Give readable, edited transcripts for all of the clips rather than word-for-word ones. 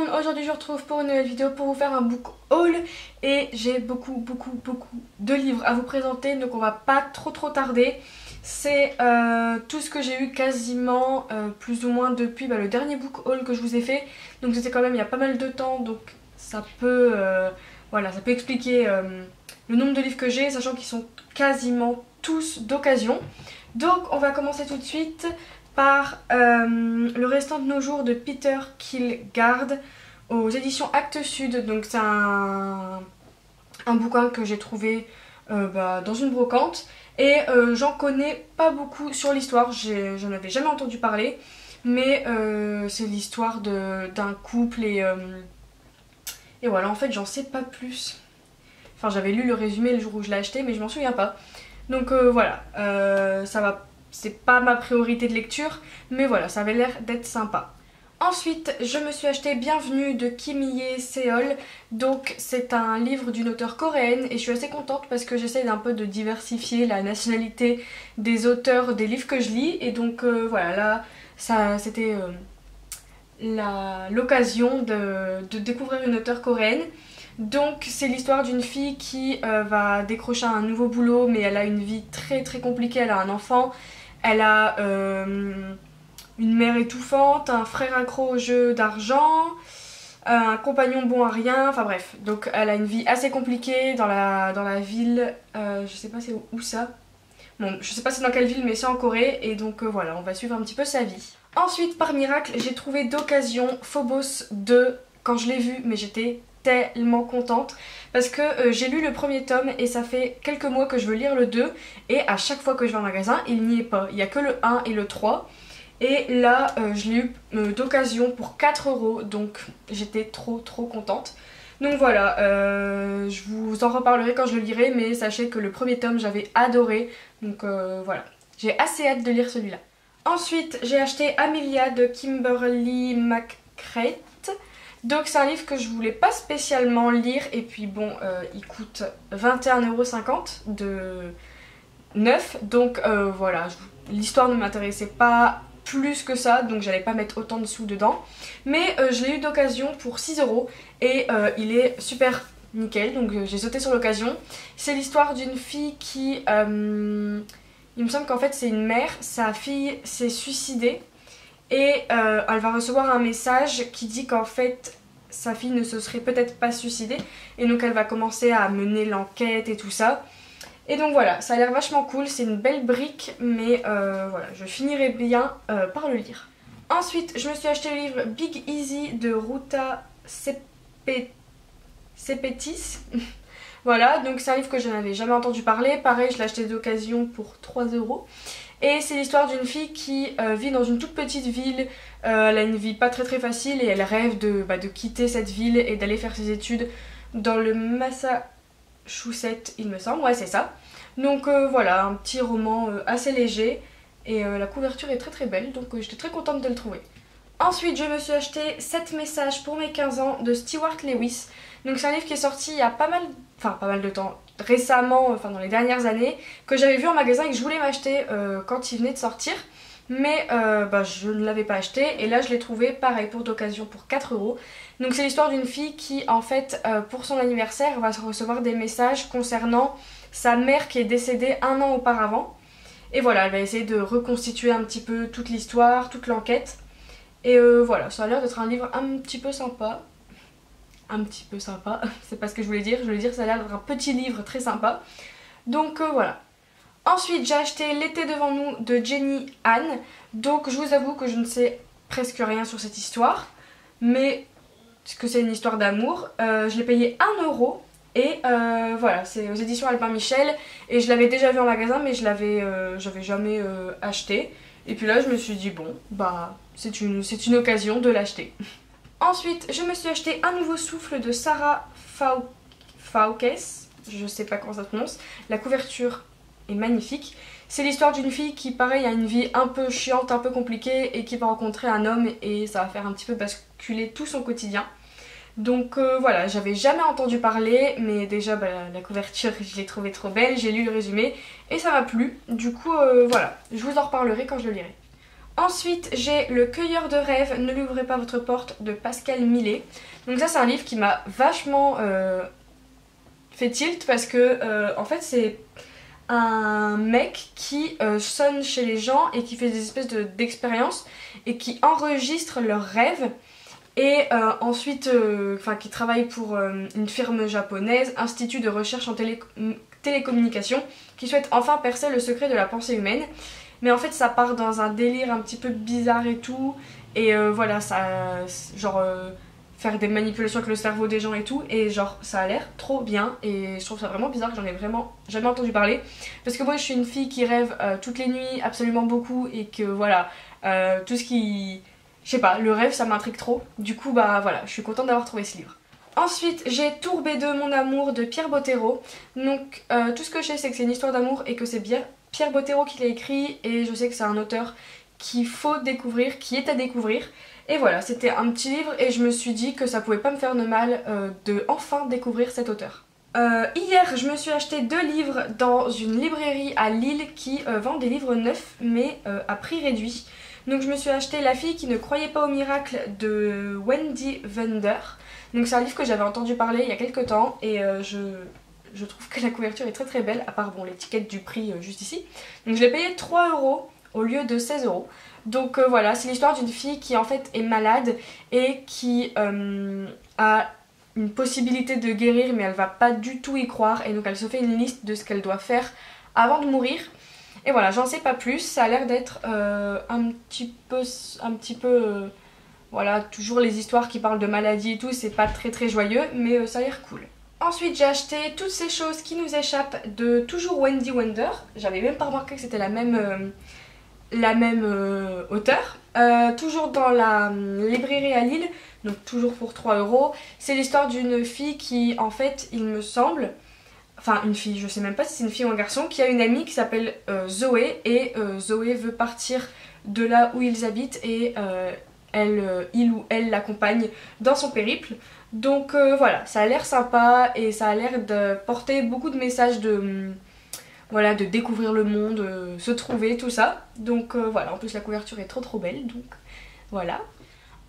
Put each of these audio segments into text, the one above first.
monde, aujourd'hui je vous retrouve pour une nouvelle vidéo pour vous faire un book haul et j'ai beaucoup de livres à vous présenter, donc on va pas trop tarder. C'est tout ce que j'ai eu quasiment plus ou moins depuis le dernier book haul que je vous ai fait, donc c'était quand même il y a pas mal de temps, donc ça peut, voilà, ça peut expliquer le nombre de livres que j'ai, sachant qu'ils sont quasiment tous d'occasion. Donc on va commencer tout de suite par Le restant de nos jours de Peter Kildgaard aux éditions Actes Sud. Donc c'est un bouquin que j'ai trouvé dans une brocante et j'en connais pas beaucoup sur l'histoire, j'en avais jamais entendu parler, mais c'est l'histoire d'un couple et voilà, en fait j'en sais pas plus. Enfin j'avais lu le résumé le jour où je l'ai acheté mais je m'en souviens pas. Donc voilà, ça va. C'est pas ma priorité de lecture, mais voilà, ça avait l'air d'être sympa. Ensuite, je me suis acheté Bienvenue de Kim Hye-seol. Donc c'est un livre d'une auteure coréenne et je suis assez contente parce que j'essaie d'un peu de diversifier la nationalité des auteurs des livres que je lis. Et donc voilà, là, c'était l'occasion de découvrir une auteure coréenne. Donc c'est l'histoire d'une fille qui va décrocher un nouveau boulot, mais elle a une vie très compliquée, elle a un enfant. Elle a une mère étouffante, un frère accro au jeu d'argent, un compagnon bon à rien, enfin bref. Donc elle a une vie assez compliquée dans la ville, je sais pas c'est où ça. Bon, je sais pas c'est dans quelle ville mais c'est en Corée et donc voilà, on va suivre un petit peu sa vie. Ensuite, par miracle, j'ai trouvé d'occasion Phobos 2 quand je l'ai vu, mais j'étais tellement contente parce que j'ai lu le premier tome et ça fait quelques mois que je veux lire le 2 et à chaque fois que je vais en magasin il n'y est pas, il n'y a que le 1 et le 3 et là je l'ai eu d'occasion pour 4 €, donc j'étais trop contente. Donc voilà, je vous en reparlerai quand je le lirai, mais sachez que le premier tome j'avais adoré, donc voilà, j'ai assez hâte de lire celui-là. Ensuite j'ai acheté Amelia de Kimberly McCreight. Donc c'est un livre que je voulais pas spécialement lire et puis bon il coûte 21,50 € de neuf, donc voilà, l'histoire ne m'intéressait pas plus que ça, donc j'allais pas mettre autant de sous dedans, mais je l'ai eu d'occasion pour 6 € et il est super nickel, donc j'ai sauté sur l'occasion. C'est l'histoire d'une fille qui, il me semble qu'en fait c'est une mère, sa fille s'est suicidée. Et elle va recevoir un message qui dit qu'en fait sa fille ne se serait peut-être pas suicidée. Et donc elle va commencer à mener l'enquête et tout ça. Et donc voilà, ça a l'air vachement cool, c'est une belle brique. Mais voilà, je finirai bien par le lire. Ensuite, je me suis acheté le livre Big Easy de Ruta Sepetys. Voilà, donc c'est un livre que je n'avais jamais entendu parler. Pareil, je l'ai acheté d'occasion pour 3 €. Et c'est l'histoire d'une fille qui vit dans une toute petite ville, elle a une vie pas très facile et elle rêve de quitter cette ville et d'aller faire ses études dans le Massachusetts, il me semble, ouais c'est ça. Donc voilà, un petit roman assez léger et la couverture est très belle, donc j'étais très contente de le trouver. Ensuite je me suis acheté 7 messages pour mes 15 ans de Stewart Lewis. Donc c'est un livre qui est sorti il y a pas mal de temps, récemment, enfin dans les dernières années, que j'avais vu en magasin et que je voulais m'acheter quand il venait de sortir. Mais je ne l'avais pas acheté et là je l'ai trouvé pareil pour d'occasion pour 4 €. Donc c'est l'histoire d'une fille qui en fait pour son anniversaire va recevoir des messages concernant sa mère qui est décédée 1 an auparavant. Et voilà, elle va essayer de reconstituer un petit peu toute l'histoire, toute l'enquête. Et voilà, ça a l'air d'être un livre un petit peu sympa. Un petit peu sympa, c'est pas ce que je voulais dire que ça a l'air d'être un petit livre très sympa. Donc voilà. Ensuite j'ai acheté L'été devant nous de Jenny Han. Donc je vous avoue que je ne sais presque rien sur cette histoire, mais que c'est une histoire d'amour. Je l'ai payé 1 € et voilà, c'est aux éditions Albin Michel et je l'avais déjà vu en magasin mais j'avais jamais acheté. Et puis là je me suis dit bon bah c'est une occasion de l'acheter. Ensuite, je me suis acheté Un nouveau souffle de Sarah Fawkes, je sais pas comment ça se prononce. La couverture est magnifique. C'est l'histoire d'une fille qui, pareil, a une vie un peu chiante, un peu compliquée et qui va rencontrer un homme et ça va faire un petit peu basculer tout son quotidien. Donc voilà, j'avais jamais entendu parler, mais déjà la couverture, je l'ai trouvée trop belle, j'ai lu le résumé et ça m'a plu. Du coup, voilà, je vous en reparlerai quand je le lirai. Ensuite j'ai Le Cueilleur de rêves, ne lui ouvrez pas votre porte de Pascal Millet. Donc ça c'est un livre qui m'a vachement fait tilt parce que en fait c'est un mec qui sonne chez les gens et qui fait des espèces d'expériences et qui enregistre leurs rêves et ensuite qui travaille pour une firme japonaise, Institut de recherche en télécommunication, qui souhaite enfin percer le secret de la pensée humaine. Mais en fait ça part dans un délire un petit peu bizarre et tout, et voilà, ça genre faire des manipulations avec le cerveau des gens et tout, et genre ça a l'air trop bien et je trouve ça vraiment bizarre, j'en ai vraiment jamais entendu parler parce que moi je suis une fille qui rêve toutes les nuits absolument beaucoup et que voilà, tout ce qui, je sais pas, le rêve ça m'intrigue trop, du coup bah voilà, je suis contente d'avoir trouvé ce livre. Ensuite j'ai Tourbé de mon amour de Pierre Bottero. Donc tout ce que je sais c'est que c'est une histoire d'amour et que c'est bien Pierre Bottero qui l'a écrit, et je sais que c'est un auteur qu'il faut découvrir, qui est à découvrir. Et voilà, c'était un petit livre et je me suis dit que ça pouvait pas me faire de mal de enfin découvrir cet auteur. Hier, je me suis acheté 2 livres dans une librairie à Lille qui vend des livres neufs mais à prix réduit. Donc je me suis acheté La fille qui ne croyait pas au miracle de Wendy Wender. Donc c'est un livre que j'avais entendu parler il y a quelques temps et je trouve que la couverture est très très belle, à part bon l'étiquette du prix juste ici. Donc je l'ai payé 3 € au lieu de 16 €. Donc voilà, c'est l'histoire d'une fille qui en fait est malade et qui a une possibilité de guérir, mais elle va pas du tout y croire, et donc elle se fait une liste de ce qu'elle doit faire avant de mourir. Et voilà, j'en sais pas plus, ça a l'air d'être un petit peu voilà, toujours les histoires qui parlent de maladie et tout, c'est pas très très joyeux, mais ça a l'air cool. Ensuite j'ai acheté Toutes ces choses qui nous échappent de toujours Wendy Wender. J'avais même pas remarqué que c'était la même auteure. Toujours dans la librairie à Lille, donc toujours pour 3 €. C'est l'histoire d'une fille qui en fait il me semble, enfin une fille, je sais même pas si c'est une fille ou un garçon, qui a une amie qui s'appelle Zoé, et Zoé veut partir de là où ils habitent et il ou elle l'accompagne dans son périple. Donc voilà, ça a l'air sympa et ça a l'air de porter beaucoup de messages voilà, de découvrir le monde, se trouver, tout ça. Donc voilà, en plus la couverture est trop trop belle, donc voilà.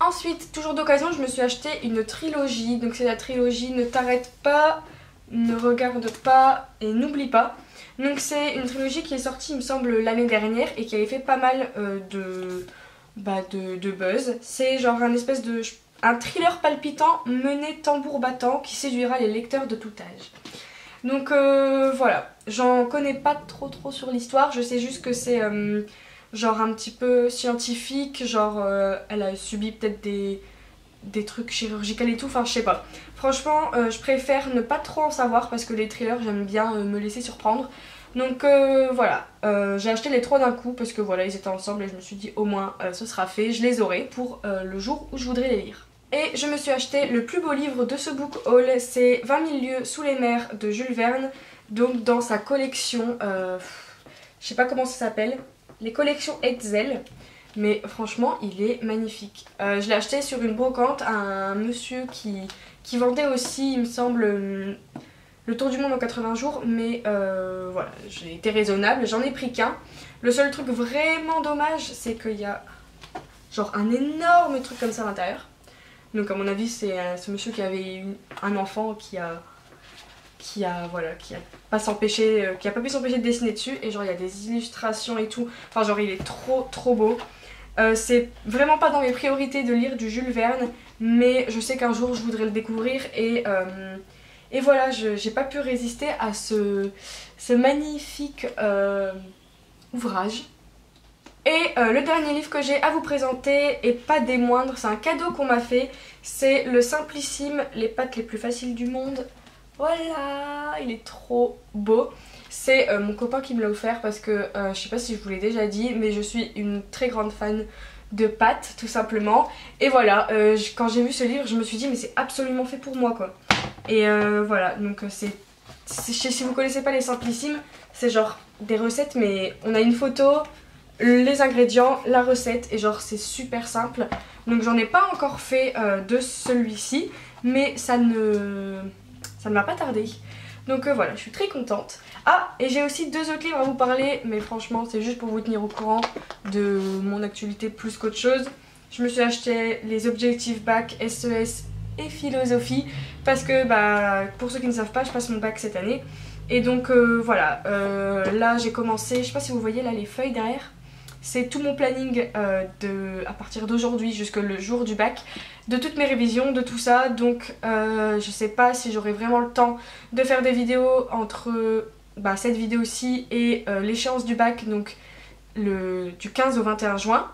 Ensuite, toujours d'occasion, je me suis acheté une trilogie. Donc c'est la trilogie Ne t'arrête pas, Ne regarde pas et N'oublie pas. Donc c'est une trilogie qui est sortie il me semble l'année dernière et qui avait fait pas mal de buzz. C'est genre un thriller palpitant mené tambour battant qui séduira les lecteurs de tout âge. Donc voilà, j'en connais pas trop sur l'histoire, je sais juste que c'est genre un petit peu scientifique, genre elle a subi peut-être des trucs chirurgicaux et tout, enfin je sais pas. Franchement je préfère ne pas trop en savoir parce que les thrillers j'aime bien me laisser surprendre. Donc voilà, j'ai acheté les 3 d'un coup parce que voilà, ils étaient ensemble et je me suis dit au moins ce sera fait, je les aurai pour le jour où je voudrais les lire. Et je me suis acheté le plus beau livre de ce book haul, c'est 20 000 lieues sous les mers de Jules Verne. Donc dans sa collection, je sais pas comment ça s'appelle, les collections Hetzel. Mais franchement il est magnifique. Je l'ai acheté sur une brocante à un monsieur qui vendait aussi il me semble Le Tour du Monde en 80 jours. Mais voilà, j'ai été raisonnable, j'en ai pris qu'un. Le seul truc vraiment dommage c'est qu'il y a genre un énorme truc comme ça à l'intérieur. Donc à mon avis c'est ce monsieur qui avait un enfant qui a pas pu s'empêcher de dessiner dessus, et genre il y a des illustrations et tout, enfin genre il est trop beau. C'est vraiment pas dans mes priorités de lire du Jules Verne, mais je sais qu'un jour je voudrais le découvrir, et voilà, j'ai pas pu résister à ce magnifique ouvrage. Et le dernier livre que j'ai à vous présenter, et pas des moindres, c'est un cadeau qu'on m'a fait, c'est le Simplissime, les pâtes les plus faciles du monde. Voilà, il est trop beau. C'est mon copain qui me l'a offert parce que je sais pas si je vous l'ai déjà dit, mais je suis une très grande fan de pâtes tout simplement. Et voilà, quand j'ai vu ce livre je me suis dit mais c'est absolument fait pour moi quoi. Et voilà, donc si vous connaissez pas les Simplissimes, c'est genre des recettes mais on a une photo, les ingrédients, la recette, et genre c'est super simple. Donc j'en ai pas encore fait de celui-ci, mais ça ne va pas tarder. Donc voilà, je suis très contente. Ah, et j'ai aussi 2 autres livres à vous parler, mais franchement c'est juste pour vous tenir au courant de mon actualité plus qu'autre chose. Je me suis acheté les objectifs bac SES et philosophie parce que bah, pour ceux qui ne savent pas, je passe mon bac cette année. Et donc voilà, là j'ai commencé, je sais pas si vous voyez là les feuilles derrière. C'est tout mon planning à partir d'aujourd'hui jusqu'au jour du bac, de toutes mes révisions, de tout ça. Donc je sais pas si j'aurai vraiment le temps de faire des vidéos entre cette vidéo-ci et l'échéance du bac, donc du 15 au 21 juin.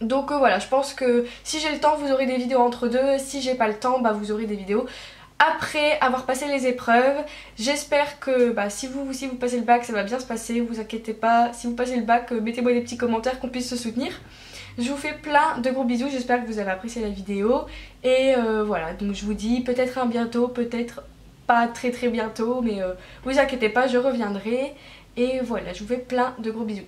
Donc voilà, je pense que si j'ai le temps, vous aurez des vidéos entre deux. Si j'ai pas le temps, bah, vous aurez des vidéos après avoir passé les épreuves. J'espère que si vous passez le bac, ça va bien se passer, vous inquiétez pas. Si vous passez le bac, mettez-moi des petits commentaires qu'on puisse se soutenir. Je vous fais plein de gros bisous, j'espère que vous avez apprécié la vidéo. Et voilà, donc je vous dis peut-être un bientôt, peut-être pas très bientôt, mais vous inquiétez pas, je reviendrai. Et voilà, je vous fais plein de gros bisous.